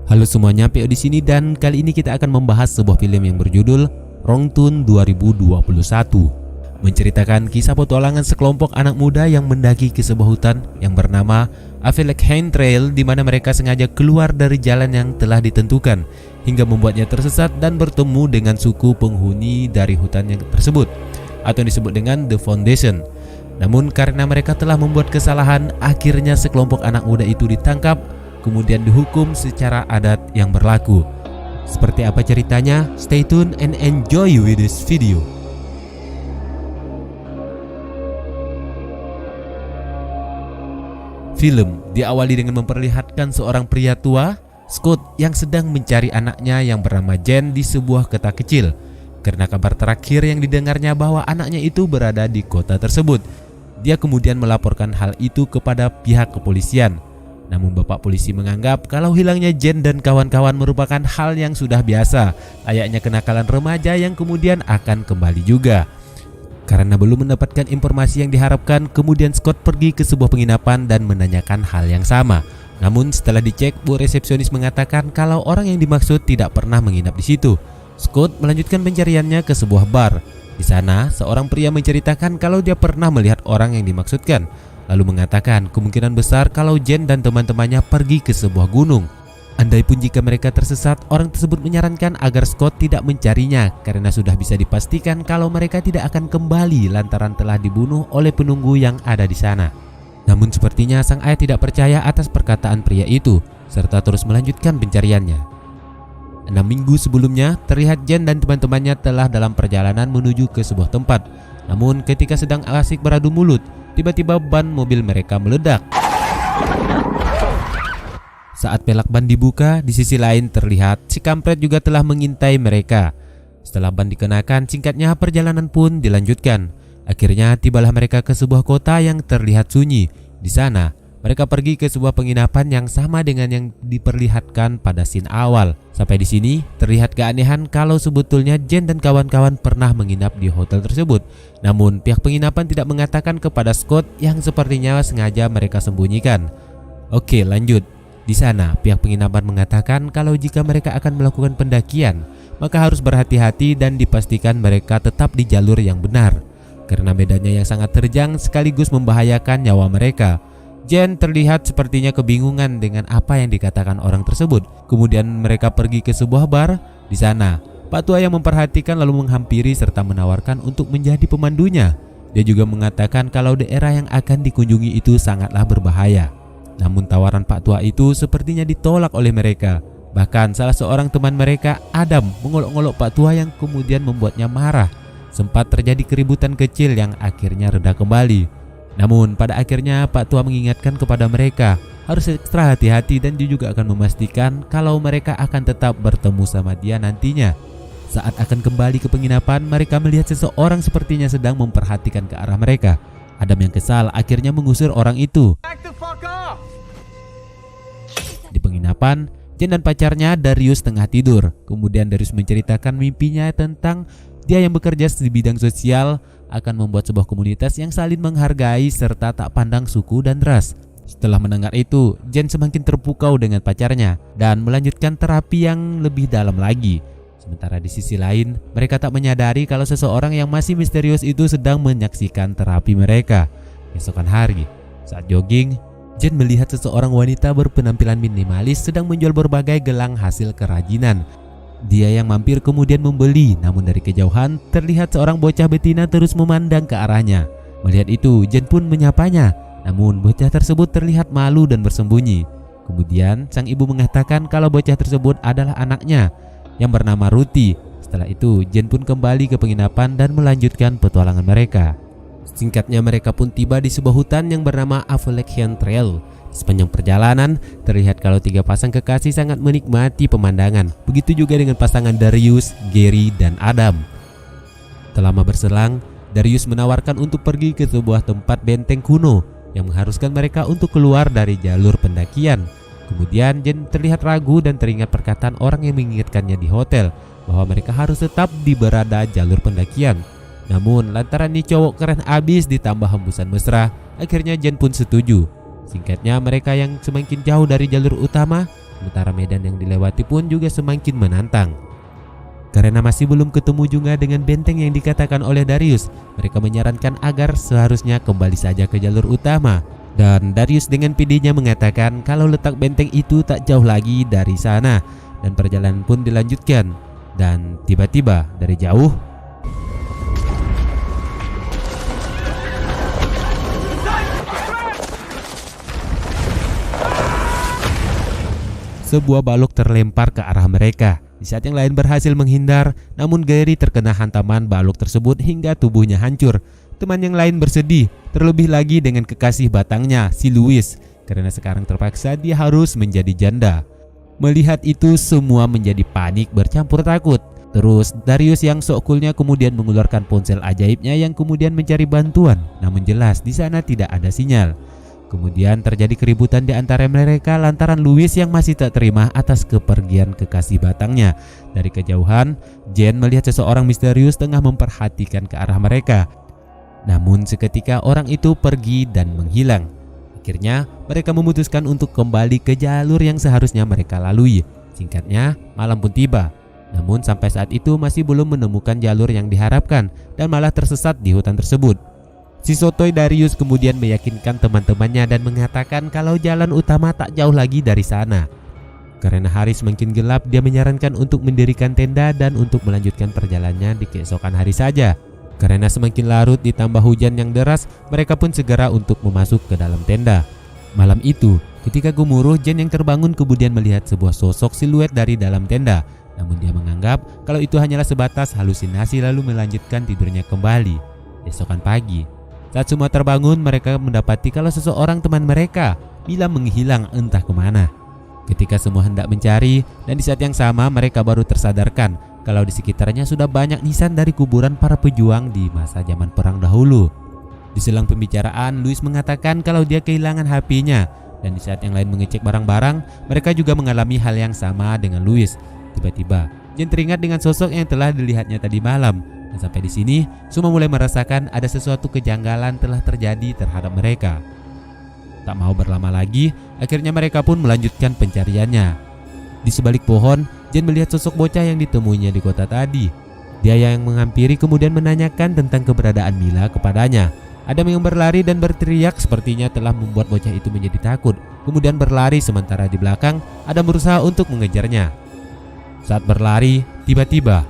Halo semuanya, PO di sini dan kali ini kita akan membahas sebuah film yang berjudul Wrong Turn 2021. Menceritakan kisah petualangan sekelompok anak muda yang mendaki ke sebuah hutan yang bernama Appalachian Trail, di mana mereka sengaja keluar dari jalan yang telah ditentukan hingga membuatnya tersesat dan bertemu dengan suku penghuni dari hutan yang tersebut atau yang disebut dengan The Foundation. Namun karena mereka telah membuat kesalahan, akhirnya sekelompok anak muda itu ditangkap kemudian dihukum secara adat yang berlaku. Seperti apa ceritanya? Stay tune and enjoy with this video. Film diawali dengan memperlihatkan seorang pria tua, Scott, yang sedang mencari anaknya yang bernama Jen di sebuah kota kecil. Karena kabar terakhir yang didengarnya bahwa anaknya itu berada di kota tersebut, dia kemudian melaporkan hal itu kepada pihak kepolisian. Namun bapak polisi menganggap kalau hilangnya Jen dan kawan-kawan merupakan hal yang sudah biasa, layaknya kenakalan remaja yang kemudian akan kembali juga. Karena belum mendapatkan informasi yang diharapkan, kemudian Scott pergi ke sebuah penginapan dan menanyakan hal yang sama. Namun setelah dicek, bu resepsionis mengatakan kalau orang yang dimaksud tidak pernah menginap di situ. Scott melanjutkan pencariannya ke sebuah bar. Di sana, seorang pria menceritakan kalau dia pernah melihat orang yang dimaksudkan, lalu mengatakan kemungkinan besar kalau Jen dan teman-temannya pergi ke sebuah gunung. Andai pun jika mereka tersesat, orang tersebut menyarankan agar Scott tidak mencarinya karena sudah bisa dipastikan kalau mereka tidak akan kembali lantaran telah dibunuh oleh penunggu yang ada di sana. Namun sepertinya sang ayah tidak percaya atas perkataan pria itu serta terus melanjutkan pencariannya. 6 minggu sebelumnya, terlihat Jen dan teman-temannya telah dalam perjalanan menuju ke sebuah tempat. Namun ketika sedang asik beradu mulut, tiba-tiba ban mobil mereka meledak. Saat pelak ban dibuka, di sisi lain terlihat si kampret juga telah mengintai mereka. Setelah ban dikenakan, singkatnya perjalanan pun dilanjutkan. Akhirnya tibalah mereka ke sebuah kota yang terlihat sunyi. Di sana, mereka pergi ke sebuah penginapan yang sama dengan yang diperlihatkan pada scene awal. Sampai di sini terlihat keanehan kalau sebetulnya Jen dan kawan-kawan pernah menginap di hotel tersebut. Namun pihak penginapan tidak mengatakan kepada Scott yang sepertinya sengaja mereka sembunyikan. Oke, lanjut. Di sana pihak penginapan mengatakan kalau jika mereka akan melakukan pendakian, maka harus berhati-hati dan dipastikan mereka tetap di jalur yang benar, karena medannya yang sangat terjang sekaligus membahayakan nyawa mereka. Jen terlihat sepertinya kebingungan dengan apa yang dikatakan orang tersebut. Kemudian mereka pergi ke sebuah bar. Di sana, Pak Tua yang memperhatikan lalu menghampiri serta menawarkan untuk menjadi pemandunya. Dia juga mengatakan kalau daerah yang akan dikunjungi itu sangatlah berbahaya. Namun tawaran Pak Tua itu sepertinya ditolak oleh mereka. Bahkan salah seorang teman mereka, Adam, mengolok-olok Pak Tua yang kemudian membuatnya marah. Sempat terjadi keributan kecil yang akhirnya reda kembali. Namun pada akhirnya Pak Tua mengingatkan kepada mereka harus ekstra hati-hati dan dia juga akan memastikan kalau mereka akan tetap bertemu sama dia nantinya. Saat akan kembali ke penginapan, mereka melihat seseorang sepertinya sedang memperhatikan ke arah mereka. Adam yang kesal akhirnya mengusir orang itu. Di penginapan, Jen dan pacarnya Darius tengah tidur. Kemudian Darius menceritakan mimpinya tentang dia yang bekerja di bidang sosial akan membuat sebuah komunitas yang saling menghargai serta tak pandang suku dan ras. Setelah mendengar itu, Jen semakin terpukau dengan pacarnya dan melanjutkan terapi yang lebih dalam lagi. Sementara di sisi lain, mereka tak menyadari kalau seseorang yang masih misterius itu sedang menyaksikan terapi mereka. Esokan hari, saat jogging, Jen melihat seseorang wanita berpenampilan minimalis sedang menjual berbagai gelang hasil kerajinan. Dia yang mampir kemudian membeli, namun dari kejauhan terlihat seorang bocah betina terus memandang ke arahnya. Melihat itu, Jen pun menyapanya, namun bocah tersebut terlihat malu dan bersembunyi. Kemudian sang ibu mengatakan kalau bocah tersebut adalah anaknya yang bernama Ruti. Setelah itu, Jen pun kembali ke penginapan dan melanjutkan petualangan mereka. Singkatnya mereka pun tiba di sebuah hutan yang bernama Appalachian Trail. Sepanjang perjalanan, terlihat kalau 3 pasang kekasih sangat menikmati pemandangan. Begitu juga dengan pasangan Darius, Gary, dan Adam. Tak lama berselang, Darius menawarkan untuk pergi ke sebuah tempat benteng kuno yang mengharuskan mereka untuk keluar dari jalur pendakian. Kemudian Jen terlihat ragu dan teringat perkataan orang yang mengingatkannya di hotel bahwa mereka harus tetap di berada jalur pendakian. Namun lantaran nih cowok keren abis ditambah hembusan mesra, akhirnya Jen pun setuju. Singkatnya mereka yang semakin jauh dari jalur utama, sementara medan yang dilewati pun juga semakin menantang. Karena masih belum ketemu juga dengan benteng yang dikatakan oleh Darius, mereka menyarankan agar seharusnya kembali saja ke jalur utama. Dan Darius dengan pedenya mengatakan kalau letak benteng itu tak jauh lagi dari sana, dan perjalanan pun dilanjutkan. Dan tiba-tiba dari jauh sebuah balok terlempar ke arah mereka. Di saat yang lain berhasil menghindar, namun Gary terkena hantaman balok tersebut hingga tubuhnya hancur. Teman yang lain bersedih, terlebih lagi dengan kekasih batangnya, si Louis, karena sekarang terpaksa dia harus menjadi janda. Melihat itu semua menjadi panik bercampur takut. Terus Darius yang sok coolnya kemudian mengeluarkan ponsel ajaibnya yang kemudian mencari bantuan. Namun jelas di sana tidak ada sinyal. Kemudian terjadi keributan di antara mereka lantaran Louis yang masih tak terima atas kepergian kekasih batangnya. Dari kejauhan, Jen melihat seseorang misterius tengah memperhatikan ke arah mereka. Namun seketika orang itu pergi dan menghilang. Akhirnya mereka memutuskan untuk kembali ke jalur yang seharusnya mereka lalui. Singkatnya, malam pun tiba. Namun sampai saat itu masih belum menemukan jalur yang diharapkan dan malah tersesat di hutan tersebut. Si sotoy Darius kemudian meyakinkan teman-temannya dan mengatakan kalau jalan utama tak jauh lagi dari sana. Karena hari semakin gelap, dia menyarankan untuk mendirikan tenda dan untuk melanjutkan perjalanannya di keesokan hari saja. Karena semakin larut ditambah hujan yang deras, mereka pun segera untuk memasuk ke dalam tenda. Malam itu, ketika gemuruh, Jen yang terbangun kemudian melihat sebuah sosok siluet dari dalam tenda. Namun dia menganggap kalau itu hanyalah sebatas halusinasi lalu melanjutkan tidurnya kembali. Esokan pagi, saat semua terbangun, mereka mendapati kalau seseorang teman mereka, Mila, menghilang entah kemana. Ketika semua hendak mencari, dan di saat yang sama mereka baru tersadarkan kalau di sekitarnya sudah banyak nisan dari kuburan para pejuang di masa zaman perang dahulu. Di selang pembicaraan, Louis mengatakan kalau dia kehilangan HP-nya, dan di saat yang lain mengecek barang-barang, mereka juga mengalami hal yang sama dengan Louis. Tiba-tiba, Jen teringat dengan sosok yang telah dilihatnya tadi malam. Dan sampai di sini, semua mulai merasakan ada sesuatu kejanggalan telah terjadi terhadap mereka. Tak mau berlama lagi, akhirnya mereka pun melanjutkan pencariannya. Di sebalik pohon, Jen melihat sosok bocah yang ditemuinya di kota tadi. Dia yang menghampiri kemudian menanyakan tentang keberadaan Mila kepadanya. Adam yang berlari dan berteriak sepertinya telah membuat bocah itu menjadi takut. Kemudian berlari sementara di belakang, Adam berusaha untuk mengejarnya. Saat berlari, tiba-tiba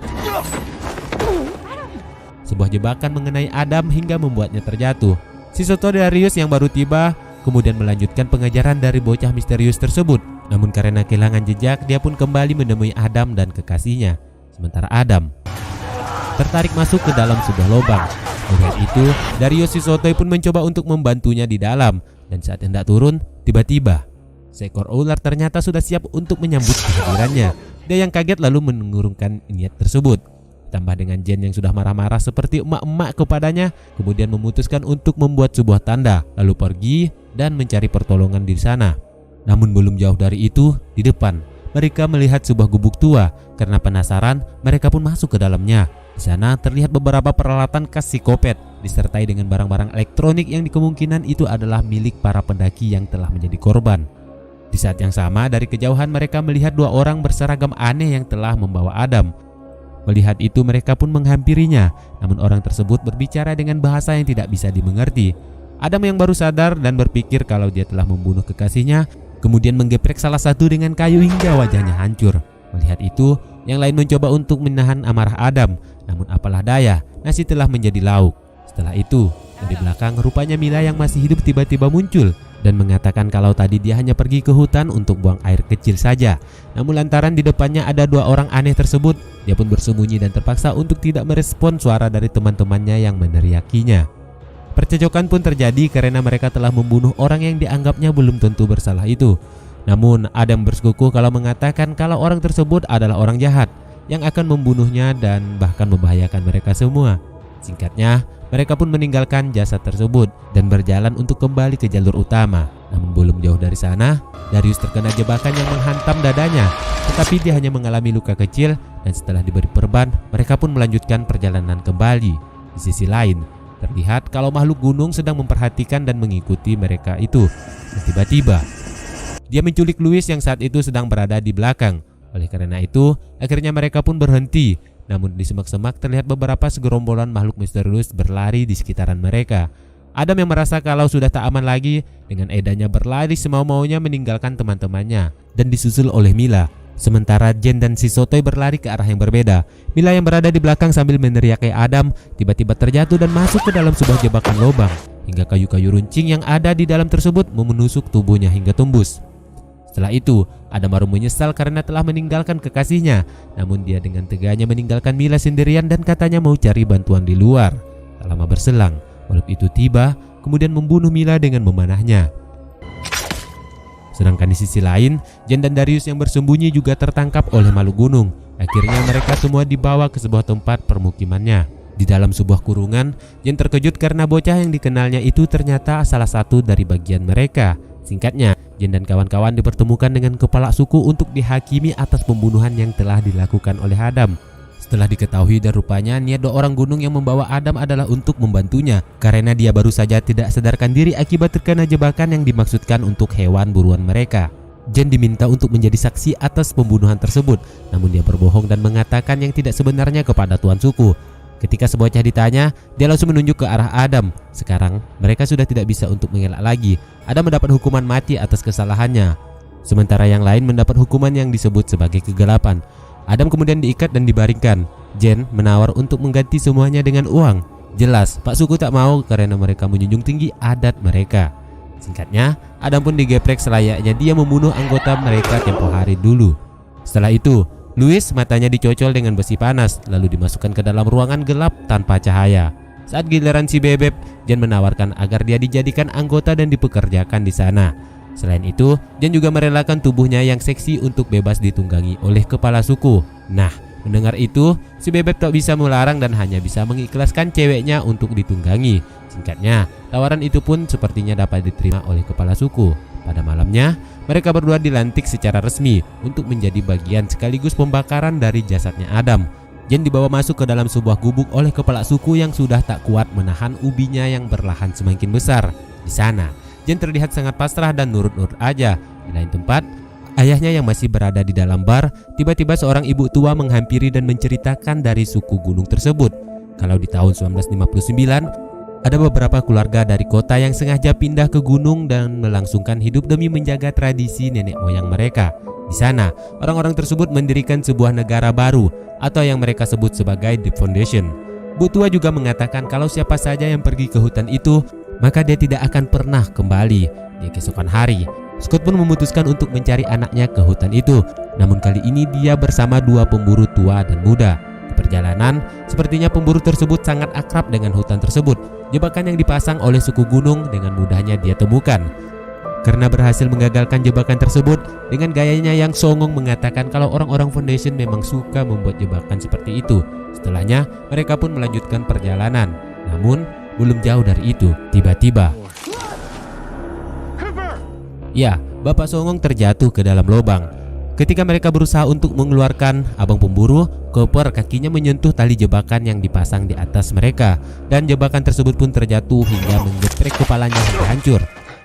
sebuah jebakan mengenai Adam hingga membuatnya terjatuh. Si sotoy Darius yang baru tiba kemudian melanjutkan pengejaran dari bocah misterius tersebut. Namun karena kehilangan jejak, dia pun kembali menemui Adam dan kekasihnya. Sementara Adam tertarik masuk ke dalam sebuah lubang. Melihat itu, Darius si sotoy pun mencoba untuk membantunya di dalam. Dan saat hendak turun, tiba-tiba seekor ular ternyata sudah siap untuk menyambut kehadirannya. Dia yang kaget lalu mengurungkan niat tersebut. Tambah dengan Jen yang sudah marah-marah seperti emak-emak kepadanya, kemudian memutuskan untuk membuat sebuah tanda, lalu pergi dan mencari pertolongan di sana. Namun belum jauh dari itu, di depan mereka melihat sebuah gubuk tua. Karena penasaran, mereka pun masuk ke dalamnya. Di sana terlihat beberapa peralatan khas psikopat, disertai dengan barang-barang elektronik yang kemungkinan itu adalah milik para pendaki yang telah menjadi korban. Di saat yang sama, dari kejauhan mereka melihat dua orang berseragam aneh yang telah membawa Adam. Melihat itu mereka pun menghampirinya, namun orang tersebut berbicara dengan bahasa yang tidak bisa dimengerti. Adam yang baru sadar dan berpikir kalau dia telah membunuh kekasihnya, kemudian menggeprek salah satu dengan kayu hingga wajahnya hancur. Melihat itu, yang lain mencoba untuk menahan amarah Adam, namun apalah daya, nasi telah menjadi lauk. Setelah itu, dari belakang rupanya Mila yang masih hidup tiba-tiba muncul dan mengatakan kalau tadi dia hanya pergi ke hutan untuk buang air kecil saja. Namun lantaran di depannya ada dua orang aneh tersebut, dia pun bersembunyi dan terpaksa untuk tidak merespon suara dari teman-temannya yang meneriakinya. Percecokan pun terjadi karena mereka telah membunuh orang yang dianggapnya belum tentu bersalah itu. Namun Adam bersekukuh kalau mengatakan kalau orang tersebut adalah orang jahat yang akan membunuhnya dan bahkan membahayakan mereka semua. Singkatnya, mereka pun meninggalkan jasad tersebut dan berjalan untuk kembali ke jalur utama. Namun belum jauh dari sana, Darius terkena jebakan yang menghantam dadanya. Tetapi dia hanya mengalami luka kecil dan setelah diberi perban, mereka pun melanjutkan perjalanan kembali. Di sisi lain, terlihat kalau makhluk gunung sedang memperhatikan dan mengikuti mereka itu. Dan tiba-tiba Dia menculik Louis yang saat itu sedang berada di belakang. Oleh karena itu, akhirnya mereka pun berhenti. Namun di semak-semak terlihat beberapa segerombolan makhluk misterius berlari di sekitaran mereka. Adam yang merasa kalau sudah tak aman lagi, dengan edanya berlari semau-maunya meninggalkan teman-temannya dan disusul oleh Mila. Sementara Jen dan si Sotoy berlari ke arah yang berbeda. Mila yang berada di belakang sambil meneriaki Adam tiba-tiba terjatuh dan masuk ke dalam sebuah jebakan lubang, hingga kayu-kayu runcing yang ada di dalam tersebut menusuk tubuhnya hingga tembus. Setelah itu, Adam baru menyesal karena telah meninggalkan kekasihnya. Namun dia dengan teganya meninggalkan Mila sendirian dan katanya mau cari bantuan di luar. Tak lama berselang, makhluk itu tiba kemudian membunuh Mila dengan memanahnya. Sedangkan di sisi lain, Jen dan Darius yang bersembunyi juga tertangkap oleh makhluk gunung. Akhirnya mereka semua dibawa ke sebuah tempat permukimannya. Di dalam sebuah kurungan, Jen terkejut karena bocah yang dikenalnya itu ternyata salah satu dari bagian mereka. Singkatnya, Jen dan kawan-kawan dipertemukan dengan kepala suku untuk dihakimi atas pembunuhan yang telah dilakukan oleh Adam. Setelah diketahui dan rupanya niat 2 orang gunung yang membawa Adam adalah untuk membantunya karena dia baru saja tidak sadarkan diri akibat terkena jebakan yang dimaksudkan untuk hewan buruan mereka. Jen diminta untuk menjadi saksi atas pembunuhan tersebut, namun dia berbohong dan mengatakan yang tidak sebenarnya kepada tuan suku. Ketika sebocah ditanya, dia langsung menunjuk ke arah Adam. Sekarang mereka sudah tidak bisa untuk mengelak lagi. Adam mendapat hukuman mati atas kesalahannya, sementara yang lain mendapat hukuman yang disebut sebagai kegelapan. Adam kemudian diikat dan dibaringkan. Jen menawar untuk mengganti semuanya dengan uang. Jelas Pak Suku tak mau karena mereka menjunjung tinggi adat mereka. Singkatnya, Adam pun digeprek selayaknya dia membunuh anggota mereka tempo hari dulu. Setelah itu, Louis matanya dicocol dengan besi panas lalu dimasukkan ke dalam ruangan gelap tanpa cahaya. Saat giliran si Bebek, Jen menawarkan agar dia dijadikan anggota dan dipekerjakan di sana. Selain itu, Jen juga merelakan tubuhnya yang seksi untuk bebas ditunggangi oleh kepala suku. Nah, mendengar itu, si Bebek tak bisa melarang dan hanya bisa mengikhlaskan ceweknya untuk ditunggangi. Singkatnya, tawaran itu pun sepertinya dapat diterima oleh kepala suku. Pada malamnya, mereka berdua dilantik secara resmi untuk menjadi bagian sekaligus pembakaran dari jasadnya Adam. Jen dibawa masuk ke dalam sebuah gubuk oleh kepala suku yang sudah tak kuat menahan ubinya yang berlahan semakin besar. Di sana, Jen terlihat sangat pasrah dan nurut-nurut aja. Di lain tempat, ayahnya yang masih berada di dalam bar, tiba-tiba seorang ibu tua menghampiri dan menceritakan dari suku gunung tersebut. Kalau di tahun 1959, ada beberapa keluarga dari kota yang sengaja pindah ke gunung dan melangsungkan hidup demi menjaga tradisi nenek moyang mereka. Di sana, orang-orang tersebut mendirikan sebuah negara baru atau yang mereka sebut sebagai The Foundation. Bu tua juga mengatakan kalau siapa saja yang pergi ke hutan itu, maka dia tidak akan pernah kembali. Di keesokan hari, Scott pun memutuskan untuk mencari anaknya ke hutan itu. Namun kali ini dia bersama 2 pemburu tua dan muda. Di perjalanan, sepertinya pemburu tersebut sangat akrab dengan hutan tersebut. Jebakan yang dipasang oleh suku gunung dengan mudahnya dia temukan. Karena berhasil menggagalkan jebakan tersebut, dengan gayanya yang songong mengatakan kalau orang-orang Foundation memang suka membuat jebakan seperti itu. Setelahnya, mereka pun melanjutkan perjalanan. Namun, belum jauh dari itu, tiba-tiba ya, Bapak Songong terjatuh ke dalam lubang. Ketika mereka berusaha untuk mengeluarkan abang pemburu, Cooper kakinya menyentuh tali jebakan yang dipasang di atas mereka, dan jebakan tersebut pun terjatuh hingga menggeprek kepalanya hingga hancur.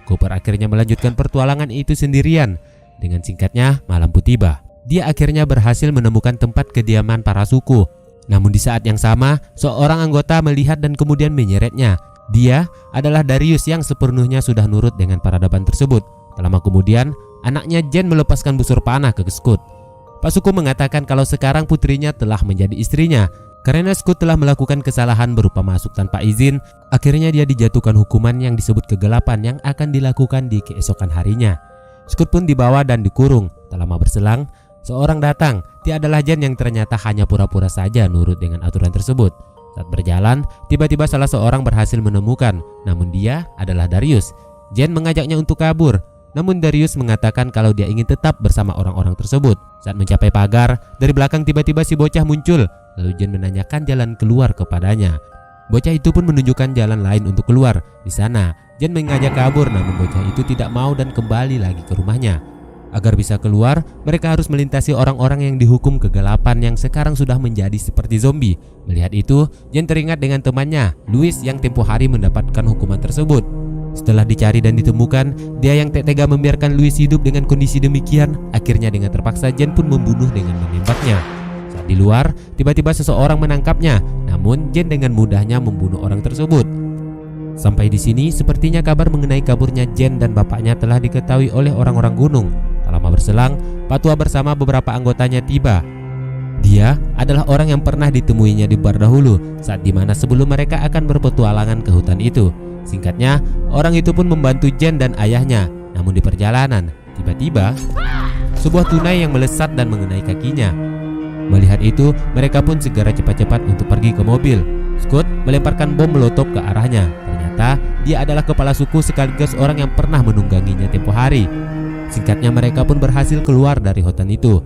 Cooper akhirnya melanjutkan pertualangan itu sendirian. Dengan singkatnya, malam pun tiba. Dia akhirnya berhasil menemukan tempat kediaman para suku. Namun di saat yang sama, seorang anggota melihat dan kemudian menyeretnya. Dia adalah Darius yang sepenuhnya sudah nurut dengan peradaban tersebut. Tak lama kemudian, anaknya Jen melepaskan busur panah ke Scott. Pak Suku mengatakan kalau sekarang putrinya telah menjadi istrinya. Karena Scott telah melakukan kesalahan berupa masuk tanpa izin, akhirnya dia dijatuhkan hukuman yang disebut kegelapan yang akan dilakukan di keesokan harinya. Scott pun dibawa dan dikurung. Tak lama berselang, seorang datang. Dia adalah Jen yang ternyata hanya pura-pura saja nurut dengan aturan tersebut. Saat berjalan, tiba-tiba salah seorang berhasil menemukan, namun dia adalah Darius. Jen mengajaknya untuk kabur, namun Darius mengatakan kalau dia ingin tetap bersama orang-orang tersebut. Saat mencapai pagar, dari belakang tiba-tiba si bocah muncul. Lalu Jen menanyakan jalan keluar kepadanya. Bocah itu pun menunjukkan jalan lain untuk keluar. Di sana, Jen mengajak kabur, namun bocah itu tidak mau dan kembali lagi ke rumahnya. Agar bisa keluar, mereka harus melintasi orang-orang yang dihukum kegelapan yang sekarang sudah menjadi seperti zombie. Melihat itu, Jen teringat dengan temannya, Louis, yang tempo hari mendapatkan hukuman tersebut. Setelah dicari dan ditemukan, dia yang tak tega membiarkan Louis hidup dengan kondisi demikian. Akhirnya dengan terpaksa Jane pun membunuh dengan menembaknya. Saat di luar, tiba-tiba seseorang menangkapnya. Namun Jane dengan mudahnya membunuh orang tersebut. Sampai di sini, sepertinya kabar mengenai kaburnya Jane dan bapaknya telah diketahui oleh orang-orang gunung. Tak lama berselang, Pak Tua bersama beberapa anggotanya tiba. Dia adalah orang yang pernah ditemuinya di bar dahulu, saat dimana sebelum mereka akan berpetualangan ke hutan itu. Singkatnya, orang itu pun membantu Jane dan ayahnya. Namun di perjalanan, tiba-tiba sebuah tunai yang melesat dan mengenai kakinya. Melihat itu, mereka pun segera cepat-cepat untuk pergi ke mobil. Scott melemparkan bom molotov ke arahnya. Ternyata dia adalah kepala suku sekaligus orang yang pernah menungganginya tempo hari. Singkatnya, mereka pun berhasil keluar dari hutan itu.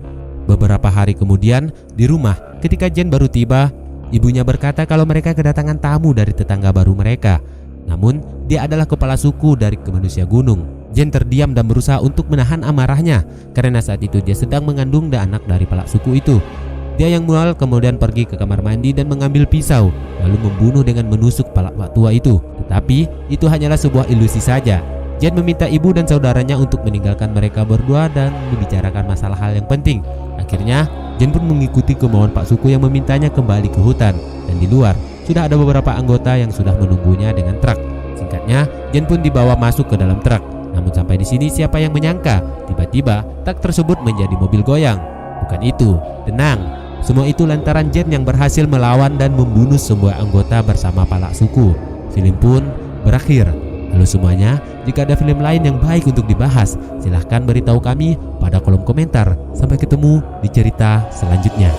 Beberapa hari kemudian, di rumah, ketika Jane baru tiba, ibunya berkata kalau mereka kedatangan tamu dari tetangga baru mereka. Namun, dia adalah kepala suku dari manusia gunung. Jane terdiam dan berusaha untuk menahan amarahnya karena saat itu dia sedang mengandung anak dari kepala suku itu. Dia yang mual kemudian pergi ke kamar mandi dan mengambil pisau, lalu membunuh dengan menusuk kepala Pak Tua itu. Tetapi, itu hanyalah sebuah ilusi saja. Jane meminta ibu dan saudaranya untuk meninggalkan mereka berdua dan membicarakan masalah hal yang penting. Akhirnya, Jane pun mengikuti kemauan Pak Suku yang memintanya kembali ke hutan. Dan di luar, sudah ada beberapa anggota yang sudah menunggunya dengan truk. Singkatnya, Jane pun dibawa masuk ke dalam truk. Namun sampai di sini siapa yang menyangka, tiba-tiba truk tersebut menjadi mobil goyang. Bukan itu, tenang. Semua itu lantaran Jane yang berhasil melawan dan membunuh semua anggota bersama Pak Suku. Film pun berakhir. Halo semuanya, jika ada film lain yang baik untuk dibahas, silahkan beritahu kami pada kolom komentar. Sampai ketemu di cerita selanjutnya.